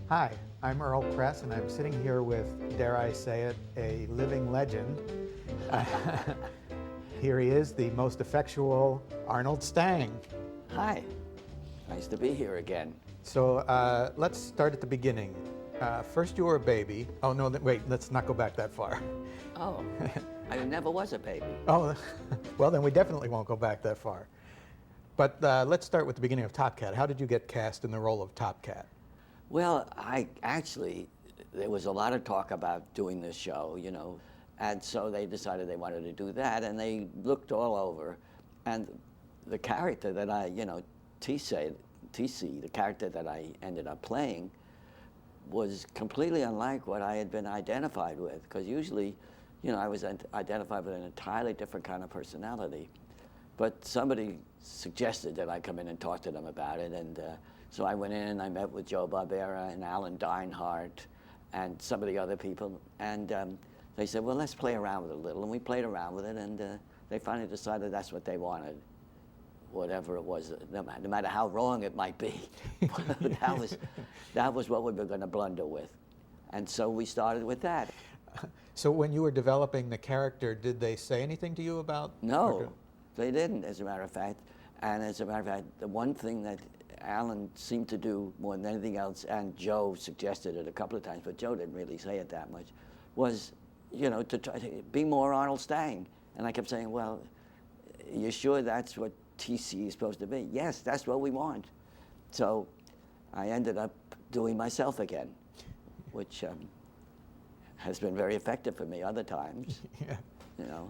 Hi, I'm Earl Press, and I'm sitting here with, dare I say it, a living legend. Here he is, the most effectual Arnold Stang. Hi, nice to be here again. So let's start at the beginning. First, you were a baby. Oh, no, wait, let's not go back that far. Oh, I never was a baby. Oh, well, then we definitely won't go back that far. But let's start with the beginning of Top Cat. How did you get cast in the role of Top Cat? Well, there was a lot of talk about doing this show, and so they decided they wanted to do that, and they looked all over, and the character that TC, the character that I ended up playing, was completely unlike what I had been identified with, because usually, I was identified with an entirely different kind of personality. But somebody suggested that I come in and talk to them about it, and so I went in and I met with Joe Barbera and Alan Dinehart and some of the other people, and they said, well, let's play around with it a little, and we played around with it, and they finally decided that's what they wanted, whatever it was, no matter how wrong it might be. that was what we were going to blunder with, and so we started with that. So when you were developing the character, did they say anything to you about? No, they didn't, as a matter of fact. And as a matter of fact, the one thing that Alan seemed to do more than anything else, and Joe suggested it a couple of times, but Joe didn't really say it that much, was, to try to be more Arnold Stang. And I kept saying, well, you sure that's what TC is supposed to be? Yes, that's what we want. So I ended up doing myself again, which has been very effective for me other times. Yeah.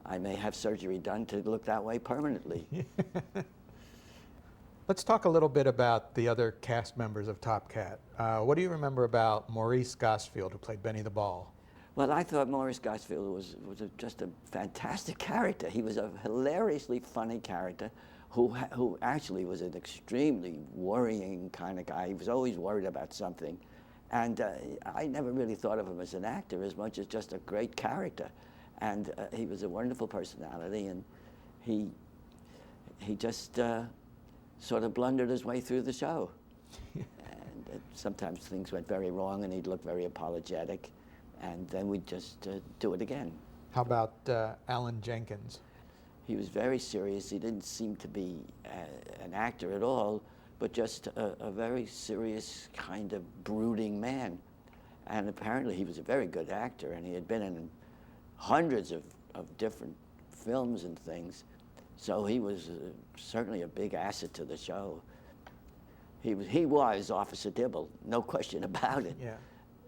I may have surgery done to look that way permanently. Let's talk a little bit about the other cast members of Top Cat. What do you remember about Maurice Gosfield, who played Benny the Ball? Well, I thought Maurice Gosfield was just a fantastic character. He was a hilariously funny character who actually was an extremely worrying kind of guy. He was always worried about something. And I never really thought of him as an actor as much as just a great character. And he was a wonderful personality, and he just sort of blundered his way through the show. And sometimes things went very wrong, and he'd look very apologetic, and then we'd just do it again. How about Alan Jenkins? He was very serious. He didn't seem to be an actor at all, but just a very serious kind of brooding man. And apparently he was a very good actor, and he had been in hundreds of different films and things, so he was certainly a big asset to the show. He was Officer Dibble, no question about it. Yeah.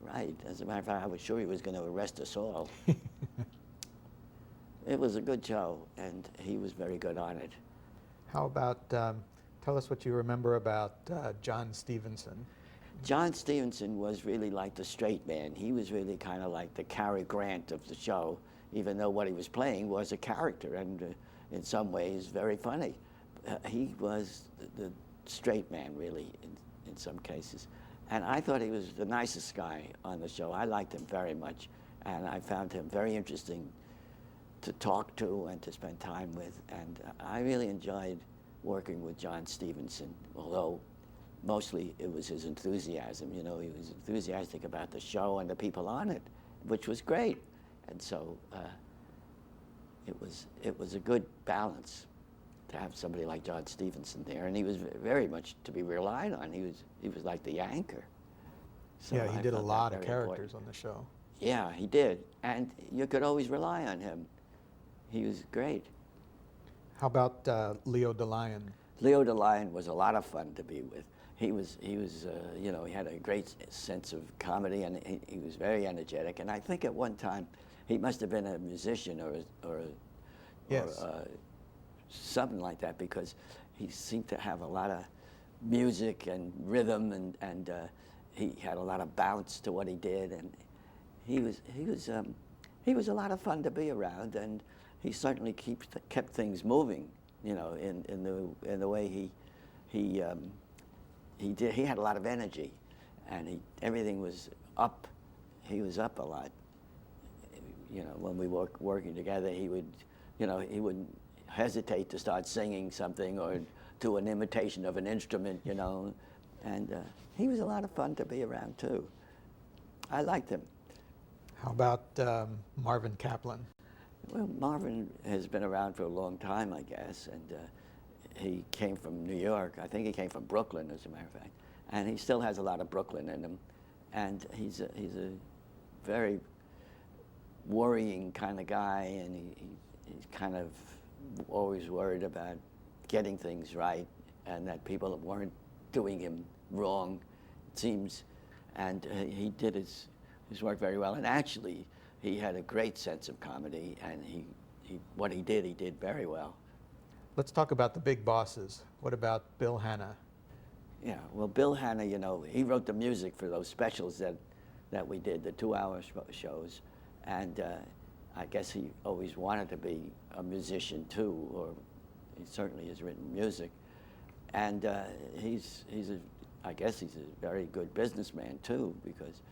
Right. As a matter of fact, I was sure he was going to arrest us all. It was a good show, and he was very good on it. How about, tell us what you remember about John Stevenson. John Stevenson was really like the straight man. He was really kind of like the Cary Grant of the show, even though what he was playing was a character, and in some ways very funny. He was the straight man, really, in some cases. And I thought he was the nicest guy on the show. I liked him very much, and I found him very interesting to talk to and to spend time with. And I really enjoyed working with John Stevenson, although mostly it was his enthusiasm. He was enthusiastic about the show and the people on it, which was great. And so it was a good balance to have somebody like John Stevenson there, and he was very much to be relied on. He was like the anchor. So yeah, he did a lot of important characters on the show. Yeah, he did, and you could always rely on him. He was great. How about Leo DeLion? Leo DeLion was a lot of fun to be with. He had a great sense of comedy, and he was very energetic. And I think at one time he must have been a musician or Yes. something like that, because he seemed to have a lot of music and rhythm, and he had a lot of bounce to what he did, and he was a lot of fun to be around, and he certainly kept things moving, in the way he did. He had a lot of energy, and everything was up. He was up a lot. When we were working together, he wouldn't hesitate to start singing something or do an imitation of an instrument, And he was a lot of fun to be around, too. I liked him. How about Marvin Kaplan? Well, Marvin has been around for a long time, I guess, and he came from New York. I think he came from Brooklyn, as a matter of fact. And he still has a lot of Brooklyn in him. And he's a very worrying kind of guy, and he's kind of always worried about getting things right, and that people weren't doing him wrong, it seems. And he did his work very well. And actually, he had a great sense of comedy, and what he did very well. Let's talk about the big bosses. What about Bill Hanna? Yeah, well, Bill Hanna, you know, he wrote the music for those specials that we did, the 2-hour shows. And I guess he always wanted to be a musician too, or he certainly has written music. And I guess he's a very good businessman too, because,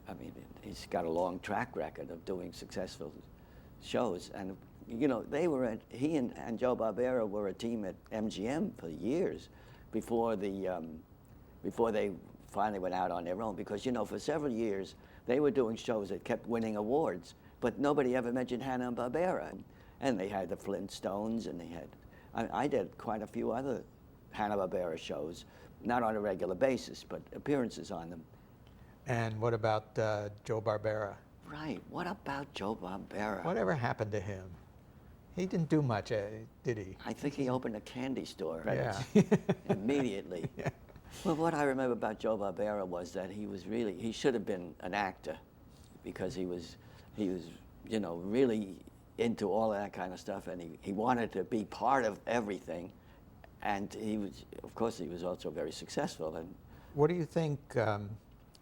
I mean, he's got a long track record of doing successful shows. And, you know, he and Joe Barbera were a team at MGM for years before they finally went out on their own, because, you know, for several years they were doing shows that kept winning awards, but nobody ever mentioned Hanna and Barbera. And they had the Flintstones, and I did quite a few other Hanna-Barbera shows, not on a regular basis, but appearances on them. And what about Joe Barbera? Right, what about Joe Barbera? Whatever happened to him? He didn't do much, did he? I think he opened a candy store. Yeah. Immediately. Yeah. Well, what I remember about Joe Barbera was that he should have been an actor, because he was, you know, really into all of that kind of stuff, and he wanted to be part of everything. And of course, he was also very successful. And what do you think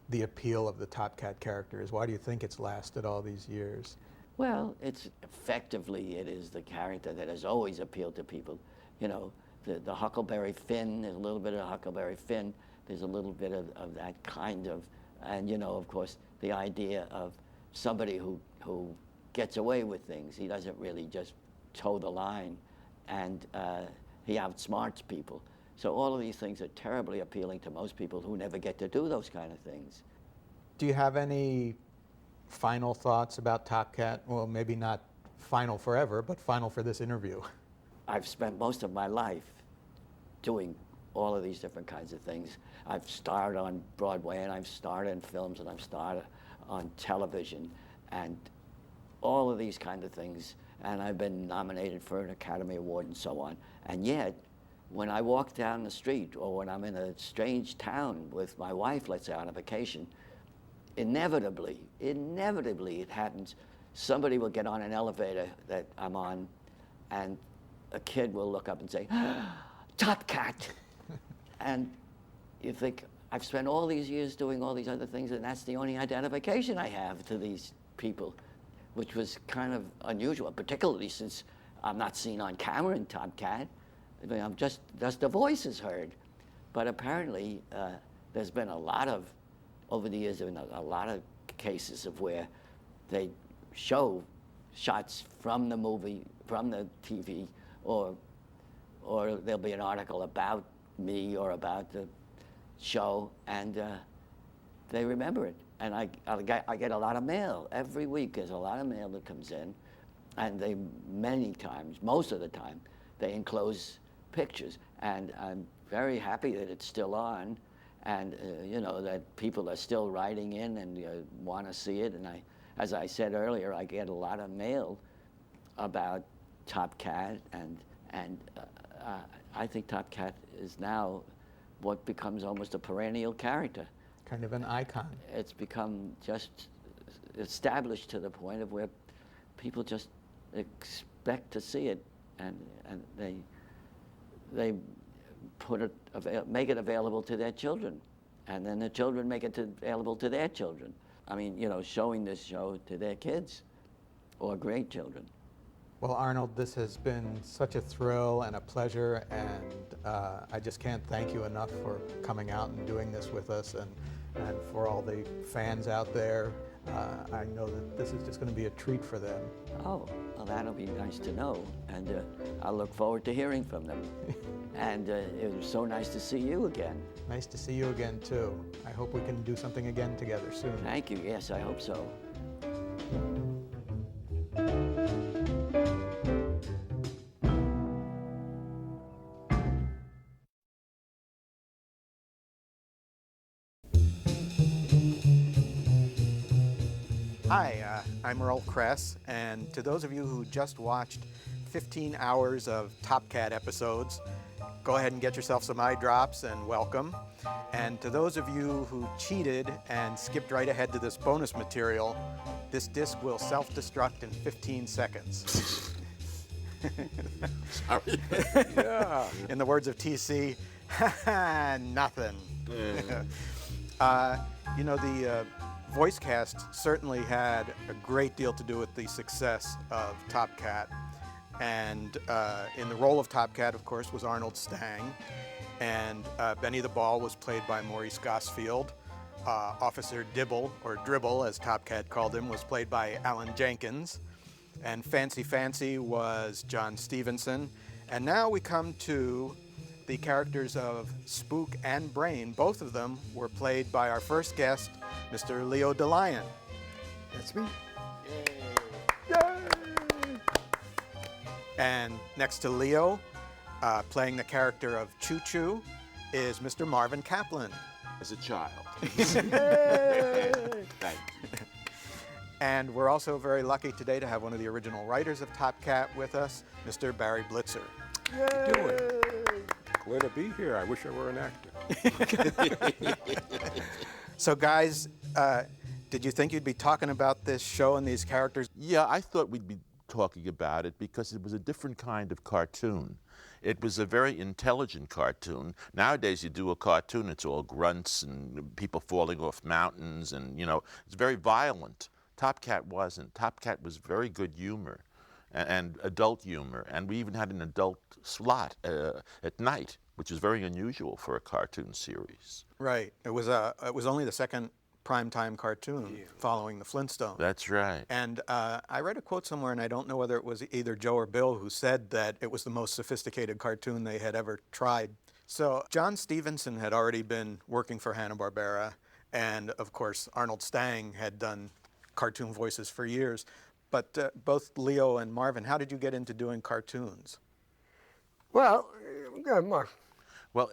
the appeal of the Top Cat character is? Why do you think it's lasted all these years? well, it is the character that has always appealed to people. You know, the Huckleberry Finn, there's a little bit of Huckleberry Finn, there's a little bit of that kind of, and you know, of course, the idea of somebody who gets away with things. He doesn't really just toe the line, and he outsmarts people. So all of these things are terribly appealing to most people who never get to do those kind of things. Do you have any final thoughts about Top Cat? Well, maybe not final forever, but final for this interview. I've spent most of my life doing all of these different kinds of things. I've starred on Broadway, and I've starred in films, and I've starred on television, and all of these kinds of things. And I've been nominated for an Academy Award and so on. And yet, when I walk down the street, or when I'm in a strange town with my wife, let's say on a vacation, inevitably it happens. Somebody will get on an elevator that I'm on, and a kid will look up and say, "Top Cat." And you think, I've spent all these years doing all these other things, and that's the only identification I have to these people, which was kind of unusual, particularly since I'm not seen on camera in Top Cat. I mean, I'm just the voice is heard. But apparently, there's been a lot of, over the years, there have been a lot of cases of where they show shots from the movie, from the TV, or there'll be an article about me or about the show, and they remember it. And I get a lot of mail. Every week there's a lot of mail that comes in, and they many times, most of the time, they enclose pictures. And I'm very happy that it's still on, and you know, that people are still writing in and want to see it. And as I said earlier, I get a lot of mail about Top Cat, and I think Top Cat is now what becomes almost a perennial character. Kind of an icon. It's become just established to the point of where people just expect to see it, and they make it available to their children, and then the children make it available to their children. I mean, you know, showing this show to their kids or grandchildren. Well, Arnold, this has been such a thrill and a pleasure, and I just can't thank you enough for coming out and doing this with us, and for all the fans out there. I know that this is just going to be a treat for them. Oh, well, that'll be nice to know, and I'll look forward to hearing from them. And it was so nice to see you again. Nice to see you again, too. I hope we can do something again together soon. Thank you. Yes, I hope so. Hi, I'm Earl Kress, and to those of you who just watched 15 hours of Top Cat episodes, go ahead and get yourself some eye drops and welcome. And to those of you who cheated and skipped right ahead to this bonus material, this disc will self-destruct in 15 seconds. Sorry. Yeah. In the words of TC, nothing. You know, the voice cast certainly had a great deal to do with the success of Top Cat. And in the role of Top Cat, of course, was Arnold Stang. And Benny the Ball was played by Maurice Gosfield. Officer Dibble, or Dribble as Top Cat called him, was played by Alan Jenkins. And Fancy Fancy was John Stevenson. And now we come to the characters of Spook and Brain. Both of them were played by our first guest, Mr. Leo DeLion. That's me. And next to Leo, playing the character of Choo Choo, is Mr. Marvin Kaplan. As a child. Yay! Thank you. And we're also very lucky today to have one of the original writers of Top Cat with us, Mr. Barry Blitzer. Yay! Glad to be here. I wish I were an actor. So guys, did you think you'd be talking about this show and these characters? Yeah, I thought we'd be talking about it because it was a different kind of cartoon. It was a very intelligent cartoon. Nowadays, you do a cartoon, it's all grunts and people falling off mountains, and you know, it's very violent. Top Cat wasn't. Top Cat was very good humor and adult humor, and we even had an adult slot at night, which is very unusual for a cartoon series. Right. It was only the second primetime cartoon following the Flintstones. That's right. And I read a quote somewhere, and I don't know whether it was either Joe or Bill, who said that it was the most sophisticated cartoon they had ever tried. So John Stevenson had already been working for Hanna-Barbera, and of course Arnold Stang had done cartoon voices for years. But both Leo and Marvin, how did you get into doing cartoons? Well, go ahead, Mark. Well,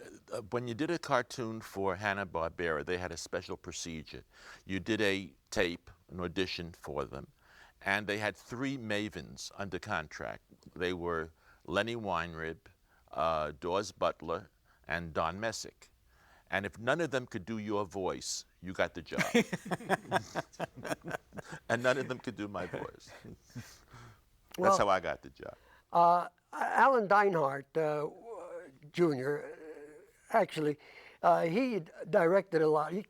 when you did a cartoon for Hanna-Barbera, they had a special procedure. You did a tape, an audition for them, and they had 3 mavens under contract. They were Lenny Weinrib, Dawes Butler, and Don Messick. And if none of them could do your voice, you got the job. And none of them could do my voice. That's how I got the job. Alan Dinehart, Jr., actually, he directed a lot. He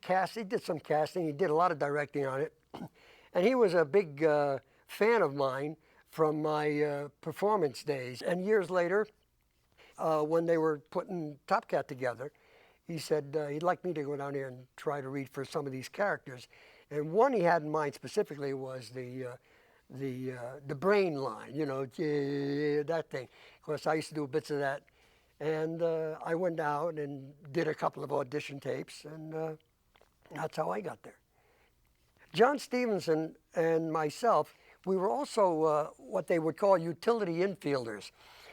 did some casting. He did a lot of directing on it. And he was a big fan of mine from my performance days. And years later, when they were putting Top Cat together, he said he'd like me to go down there and try to read for some of these characters. And one he had in mind specifically was the brain line, you know, that thing. Of course, I used to do bits of that. And I went out and did a couple of audition tapes, and that's how I got there. John Stevenson and myself, we were also what they would call utility infielders.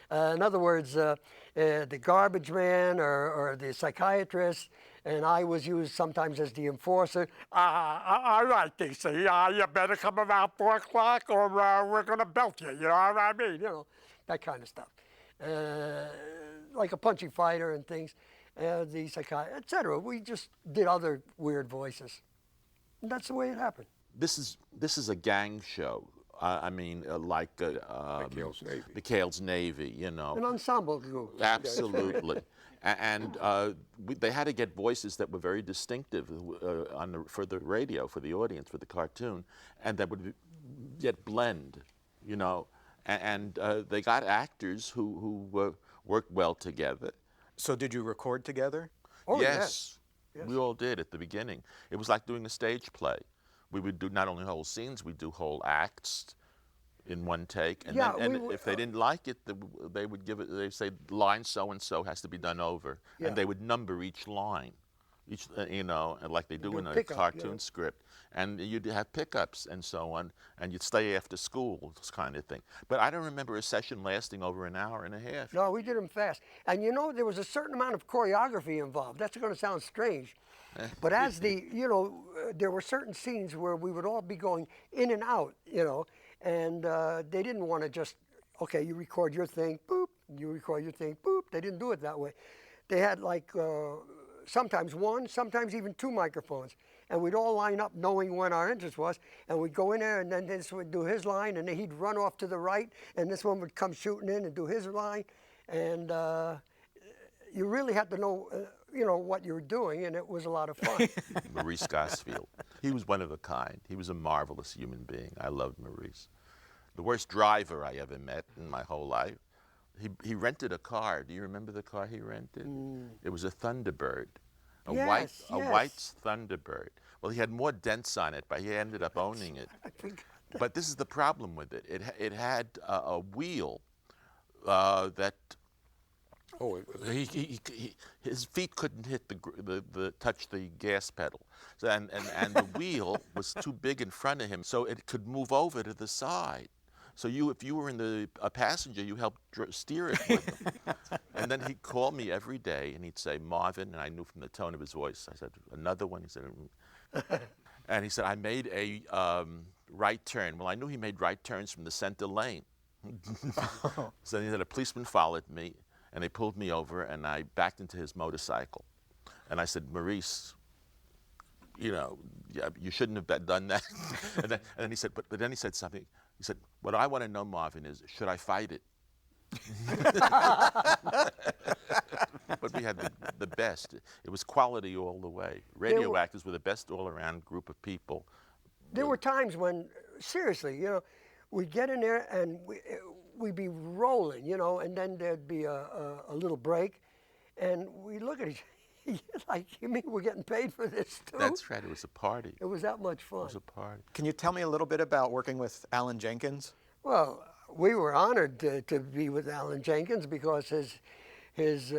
In other words, the garbage man or the psychiatrist, and I was used sometimes as the enforcer. All right, DC, you better come around 4 o'clock or we're going to belt you, you know what I mean? You know, that kind of stuff. Like a punching fighter and things, the psychiatrist, etc. We just did other weird voices. And that's the way it happened. This is a gang show. I mean, like McHale's Navy. McHale's Navy, you know. An ensemble group. Absolutely. And they had to get voices that were very distinctive for the radio, for the audience, for the cartoon, and that would yet blend, you know. And they got actors who worked well together. So did you record together? Oh, Yes. yes. We all did at the beginning. It was like doing a stage play. we would do not only whole scenes, we'd do whole acts in one take. And, Yeah, then, we and would- if they didn't like it, they would give it, they'd say line so-and-so has to be done over. Yeah. And they would number each line, each, you know, and like they do do in a pickup, cartoon yeah. script. And you'd have pickups and so on, and you'd stay after school, this kind of thing. But I don't remember a session lasting over an hour and a half. No, we did them fast. And you know, there was a certain amount of choreography involved. That's going to sound strange. But as there were certain scenes where we would all be going in and out, and they didn't want to just, okay, you record your thing, boop, you record your thing, boop. They didn't do it that way. They had like sometimes one, sometimes even two microphones. And we'd all line up knowing when our entrance was, and we'd go in there, and then this would do his line, and then he'd run off to the right, and this one would come shooting in and do his line. And you really had to know, what you were doing, and it was a lot of fun. Maurice Gosfield. He was one of a kind. He was a marvelous human being. I loved Maurice. The worst driver I ever met in my whole life. He rented a car. Do you remember the car he rented? It was a Thunderbird. A white Thunderbird. Well, he had more dents on it, but he ended up owning it. I think But this is the problem with it. It had a wheel that his feet couldn't hit touch the gas pedal, so, and the wheel was too big in front of him, so it could move over to the side. So if you were a passenger, you helped steer it with him. And then he'd call me every day, and he'd say, Marvin, and I knew from the tone of his voice. I said, another one? He said, and he said, I made a right turn. Well, I knew he made right turns from the center lane. So he said, a policeman followed me, and they pulled me over, and I backed into his motorcycle. And I said, Maurice, you shouldn't have done that. and then he said, but then he said something. He said, what I want to know, Marvin, is should I fight it? But we had the best. It was quality all the way. Radio actors were the best all-around group of people. there were times when, seriously, we'd get in there and we'd be rolling, and then there'd be a little break, and we look at each like, you mean we're getting paid for this too? That's right. It was a party. It was that much fun. It was a party. Can you tell me a little bit about working with Alan Jenkins? Well, we were honored to be with Alan Jenkins because his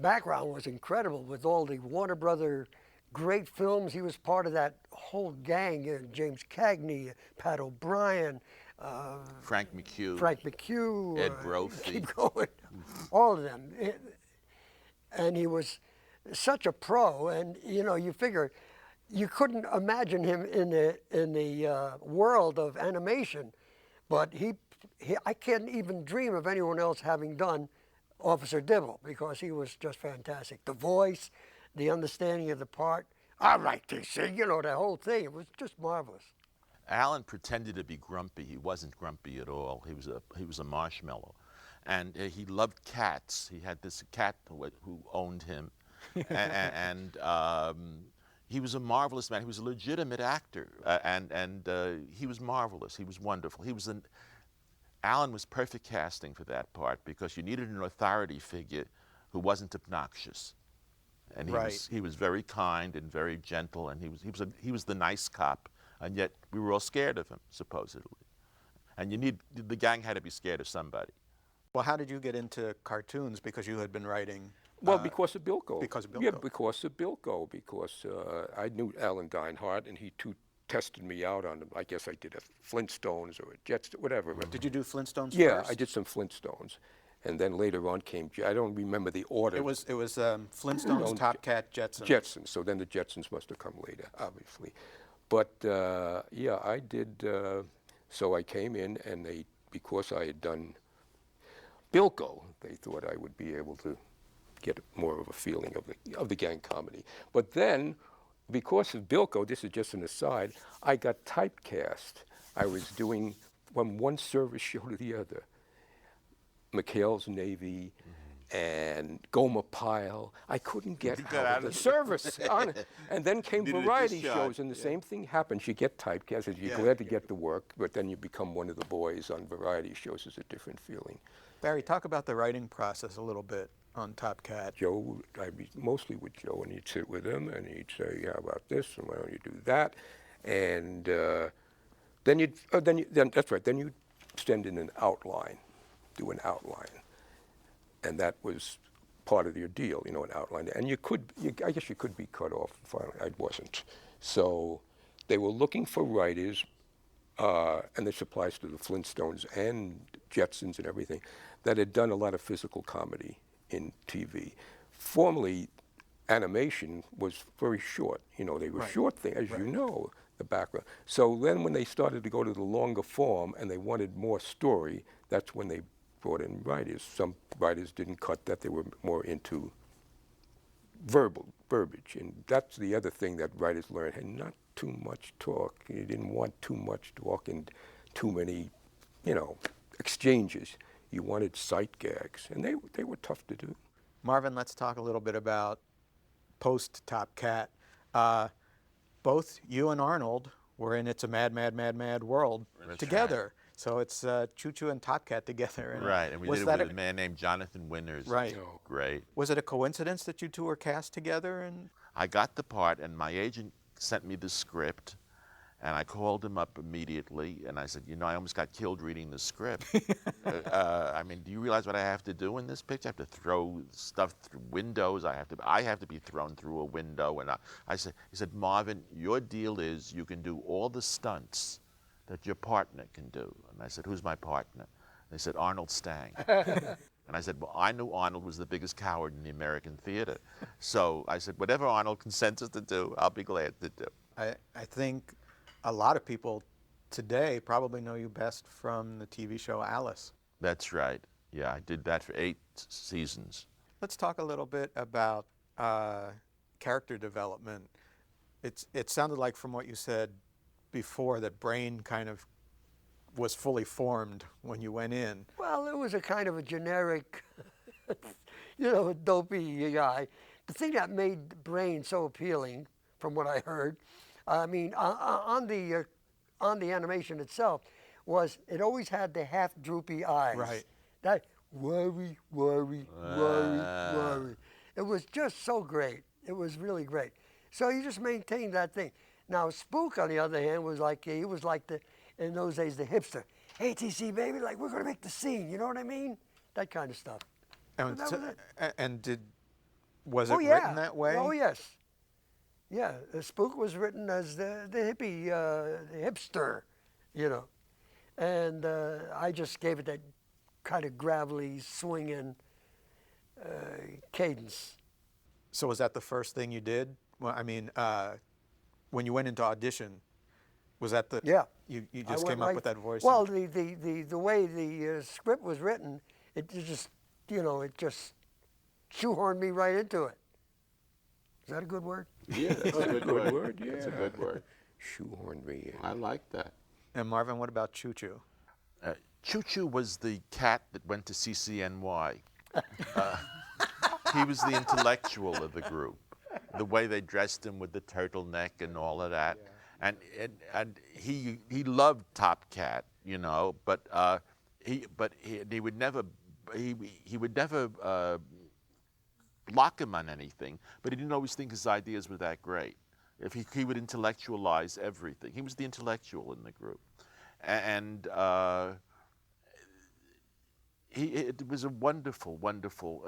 background was incredible with all the Warner Brother great films. He was part of that whole gang, James Cagney, Pat O'Brien, Frank McHugh. Ed Brophy. Keep going. All of them. And he was such a pro, and you figure you couldn't imagine him in the world of animation, but I can't even dream of anyone else having done Officer Dibble because he was just fantastic. The voice, the understanding of the part. I like to sing, the whole thing. It was just marvelous. Alan pretended to be grumpy. He wasn't grumpy at all. He was a marshmallow, and he loved cats. He had this cat who owned him, and he was a marvelous man. He was a legitimate actor, and he was marvelous. He was wonderful. Alan was perfect casting for that part because you needed an authority figure who wasn't obnoxious, and he was very kind and very gentle, and he was the nice cop, and yet we were all scared of him supposedly, and the gang had to be scared of somebody. Well, how did you get into cartoons? Because you had been writing. Well, because of Bilko. Because of Bilko. Yeah, because of Bilko. Because I knew Alan Dinehart, and he too tested me out on, I guess I did a Flintstones or a Jetsons, whatever. Did you do Flintstones Yeah, first? I did some Flintstones. And then later on came, I don't remember the order. It was Flintstones, Top Cat, Jetsons. Jetsons. So then the Jetsons must have come later, obviously. But yeah, I did. So I came in, and because I had done Bilko, they thought I would be able to get more of a feeling of the gang comedy. But then, because of Bilko, this is just an aside, I got typecast. I was doing from one service show to the other. McHale's Navy and Gomer Pyle. I couldn't get out of the service on it. And then came Needed a variety discharge, shows, and the same thing happens. You get typecast, and you're glad to get the work, but then you become one of the boys on variety shows. It's a different feeling. Barry, talk about the writing process a little bit on Top Cat. Joe, I'd be mostly with Joe, and he'd sit with him, and he'd say, how about this, and why don't you do that? And then that's right. Then you'd send in an outline, do an outline, and that was part of your deal, you know, an outline. And I guess you could be cut off. Finally, I wasn't. So they were looking for writers, and this applies to the Flintstones and Jetsons and everything, that had done a lot of physical comedy in TV. Formerly, animation was very short. You know, they were short things, as you know, the background. So then when they started to go to the longer form and they wanted more story, that's when they brought in writers. Some writers didn't cut that. They were more into verbiage. And that's the other thing that writers learned, and not too much talk. You didn't want too much talk and too many, you know, exchanges. You wanted sight gags, and they were tough to do. Marvin, let's talk a little bit about post Top Cat. Both you and Arnold were in It's a Mad, Mad, Mad, Mad World together. So it's Choo Choo and Top Cat together. And Right, and we did it with a man named Jonathan Winters. Right. Oh. Great. Was it a coincidence that you two were cast together? And I got the part, and my agent sent me the script, and I called him up immediately, and I said, you know, I almost got killed reading the script. I mean, do you realize what I have to do in this picture? I have to throw stuff through windows. I have to be thrown through a window. And he said, Marvin, your deal is you can do all the stunts that your partner can do. And I said, who's my partner? They said, Arnold Stang. And I said, well, I knew Arnold was the biggest coward in the American theater. So I said, whatever Arnold consents us to do, I'll be glad to do. I think a lot of people today probably know you best from the TV show Alice. That's right. Yeah, I did that for 8 seasons. Let's talk a little bit about character development. It sounded like from what you said before that Brain kind of was fully formed when you went in. Well, it was a kind of a generic, you know, dopey guy. The thing that made Brain so appealing, from what I heard, I mean, on the animation itself, was it always had the half droopy eyes. Right. That worry. It was just so great. It was really great. So you just maintained that thing. Now Spook, on the other hand, was like he was like in those days the hipster. Hey TC baby, like we're gonna make the scene. You know what I mean? That kind of stuff. And, that was it. Was it Oh yeah. written that way? Oh yes. Yeah, Spook was written as the hippie, the hipster, you know, and I just gave it that kind of gravelly, swinging cadence. So was that the first thing you did? Well, I mean, when you went into audition, was that the Yeah. You I just went came up right- with that voice? Well, the way the script was written, it just, you know, it just shoehorned me right into it. Is that a good word? Yeah, that's a good word, That's a yeah. good word. Shoehorn me in. I like that. And Marvin, what about Choo Choo? Choo Choo was the cat that went to CCNY. He was the intellectual of the group. The way they dressed him with the turtleneck and all of that. And he loved Top Cat, you know, but he would never lock him on anything, but he didn't always think his ideas were that great. If he would intellectualize everything. He was the intellectual in the group. And it was a wonderful,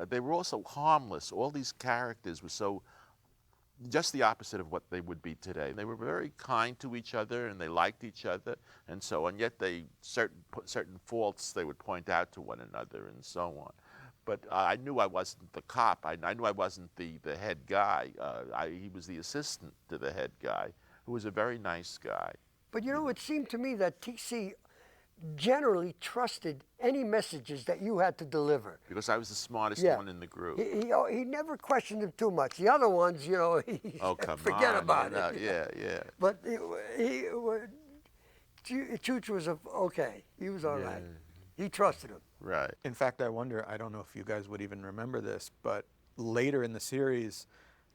they were also harmless. All these characters were so, just the opposite of what they would be today. They were very kind to each other and they liked each other and so on, yet certain faults they would point out to one another and so on. But I knew I wasn't the cop. I knew I wasn't the head guy. He was the assistant to the head guy, who was a very nice guy. But you know, it seemed to me that TC generally trusted any messages that you had to deliver. Because I was the smartest Yeah. one in the group. He never questioned him too much. The other ones, you know, Oh, come forget on. about you know, it. Yeah. But Chooch was okay. He was all right. He trusted him. Right. In fact, I wonder, I don't know if you guys would even remember this, but later in the series,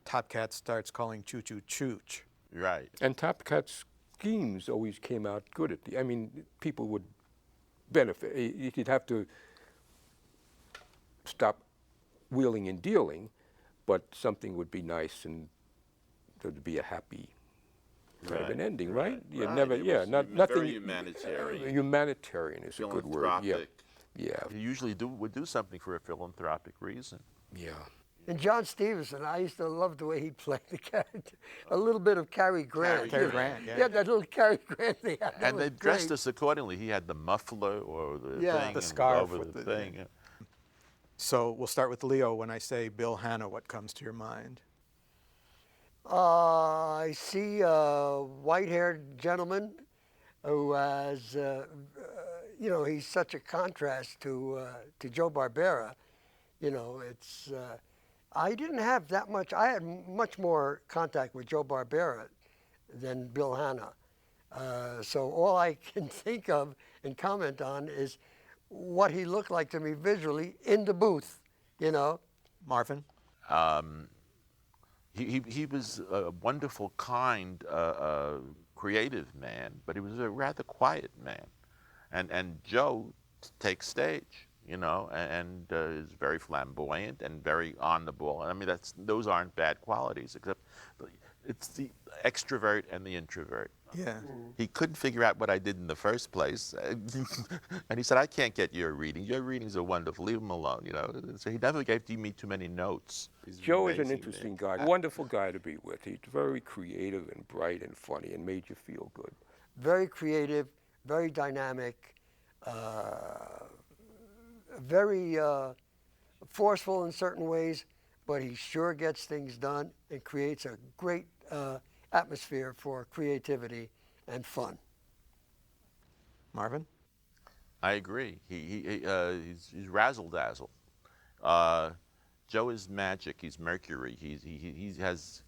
Top Cat starts calling Choo Choo Chooch. Right. And Top Cat's schemes always came out good at the. I mean, people would benefit. You'd have to stop wheeling and dealing, but something would be nice and there'd be a happy kind of an Right, ending, right, right? You right. never, It yeah, was nothing. very humanitarian. Humanitarian is a good word. Yeah, Philanthropic. yeah, He usually would do something for a philanthropic reason. yeah. And John Stevenson, I used to love the way he played the character. A little bit of Cary Grant. Cary Grant, yeah. Yeah, that little Cary Grant they had. That And was they dressed great. us accordingly. He had the muffler or the Yeah. thing. The and scarf over with the the- thing. So we'll start with Leo. When I say Bill Hanna, what comes to your mind? I see a white-haired gentleman who has, he's such a contrast to Joe Barbera. You know, it's. I didn't have that much. I had much more contact with Joe Barbera than Bill Hanna. So all I can think of and comment on is what he looked like to me visually in the booth. You know. Marvin? He was a wonderful, kind, creative man, but he was a rather quiet man. And Joe takes stage, you know, and is very flamboyant and very on the ball. I mean, those aren't bad qualities, except it's the extrovert and the introvert. Yeah. He couldn't figure out what I did in the first place. And he said, I can't get your reading. Your readings are wonderful. Leave them alone, you know. So he never gave me too many notes. He's Joe is an amazing interesting man. guy, wonderful guy to be with. He's very creative and bright and funny and made you feel good. Very creative, very dynamic, very forceful in certain ways, but he sure gets things done and creates a great atmosphere for creativity and fun. Marvin? I agree. He's razzle-dazzle. Joe is magic. He's Mercury. He has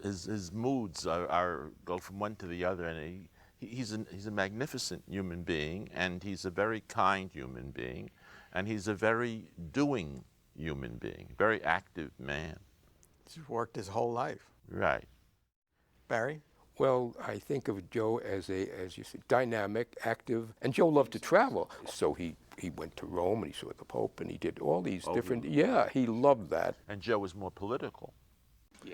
his moods go from one to the other, and he's a magnificent human being, and he's a very kind human being, and he's a very doing human being, very active man. He's worked his whole life. Right. Barry? Well, I think of Joe as you said, dynamic, active, and Joe loved to travel. So he went to Rome and he saw the Pope and he did all these different. Yeah, he loved that. And Joe was more political.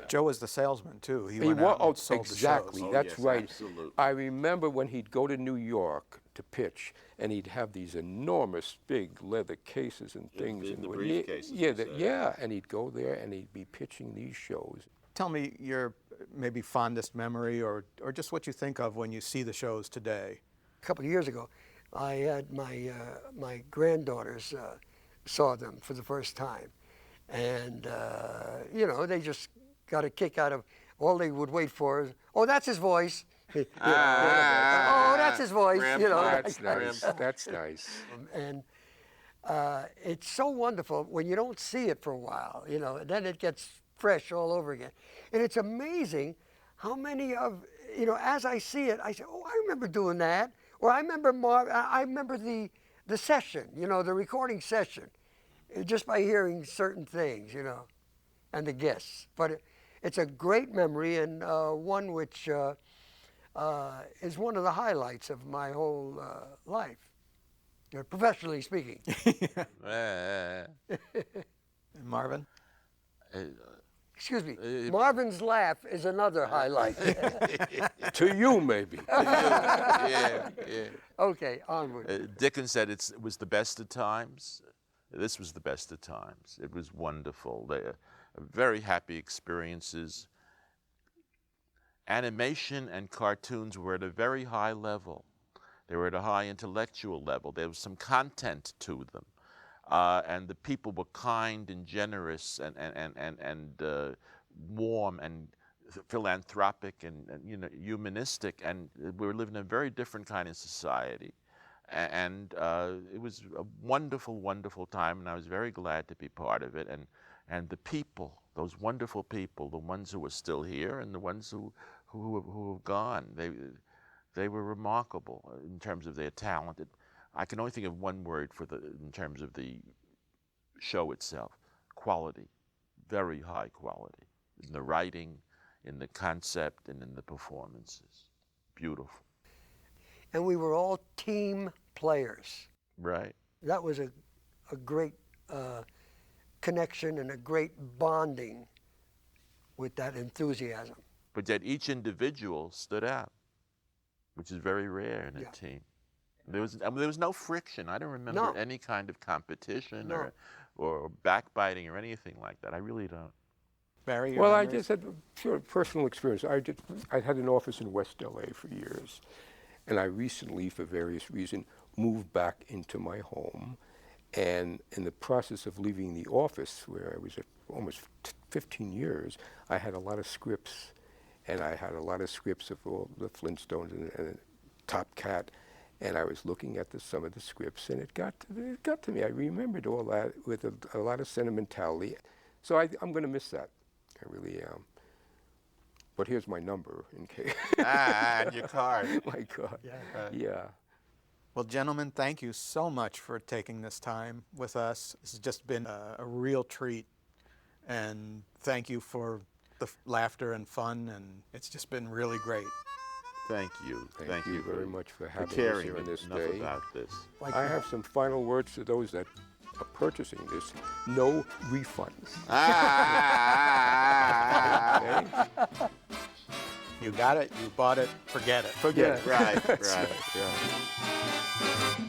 Joe was the salesman, too. He He went wa- out oh, and sold exactly. the shows. That's yes, right. absolutely. I remember when he'd go to New York to pitch, and he'd have these enormous, big leather cases and things. the and briefcases, Yeah, you said. yeah, and he'd go there and he'd be pitching these shows. Tell me your maybe fondest memory or just what you think of when you see the shows today. A couple of years ago, I had my granddaughters saw them for the first time, and they just got a kick out of all they would wait for is, oh, that's his voice. Oh, that's his voice. That's nice. That's nice. And it's so wonderful when you don't see it for a while, and then it gets fresh all over again. And it's amazing how many of, as I see it, I say, oh, I remember doing that. Or I remember the session, the recording session, just by hearing certain things, and the guests. But it's a great memory and one which is one of the highlights of my whole life, professionally speaking. Marvin? Excuse me. Marvin's laugh is another highlight. To you, maybe. Yeah. Okay, onward. Dickens said it was the best of times. This was the best of times. It was wonderful. Very happy experiences. Animation and cartoons were at a very high level. They were at a high intellectual level. There was some content to them. And the people were kind and generous and warm and philanthropic and humanistic. And we were living in a very different kind of society. And it was a wonderful, wonderful time, and I was very glad to be part of it. And the people, those wonderful people, the ones who are still here and the ones who have gone, they were remarkable in terms of their talent. I can only think of one word in terms of the show itself: quality, very high quality, in the writing, in the concept, and in the performances. Beautiful. And we were all team players. Right. That was a great connection and a great bonding with that enthusiasm. but yet each individual stood out, which is very rare in a Yeah. team. There was no friction. I don't remember No. any kind of competition No. or backbiting or anything like that. I really don't. Barry, your Well, I memories? just had sort of personal experience. I had an office in West LA for years, and I recently, for various reasons, moved back into my home. And in the process of leaving the office, where I was at almost 15 years, I had a lot of scripts, and I had a lot of scripts of all the Flintstones and Top Cat, and I was looking at some of the scripts, and it got to me. I remembered all that with a lot of sentimentality. So I'm going to miss that. I really am. But here's my number in case. And your card. My God. Yeah. Well, gentlemen, thank you so much for taking this time with us. This has just been a real treat. And thank you for the laughter and fun. And it's just been really great. Thank you. Thank you very much for having us caring here on this enough day. about this. I have some final words to those that are purchasing this. No refunds. Okay? You got it, you bought it, forget it. Forget it. Right, That's right. Yeah.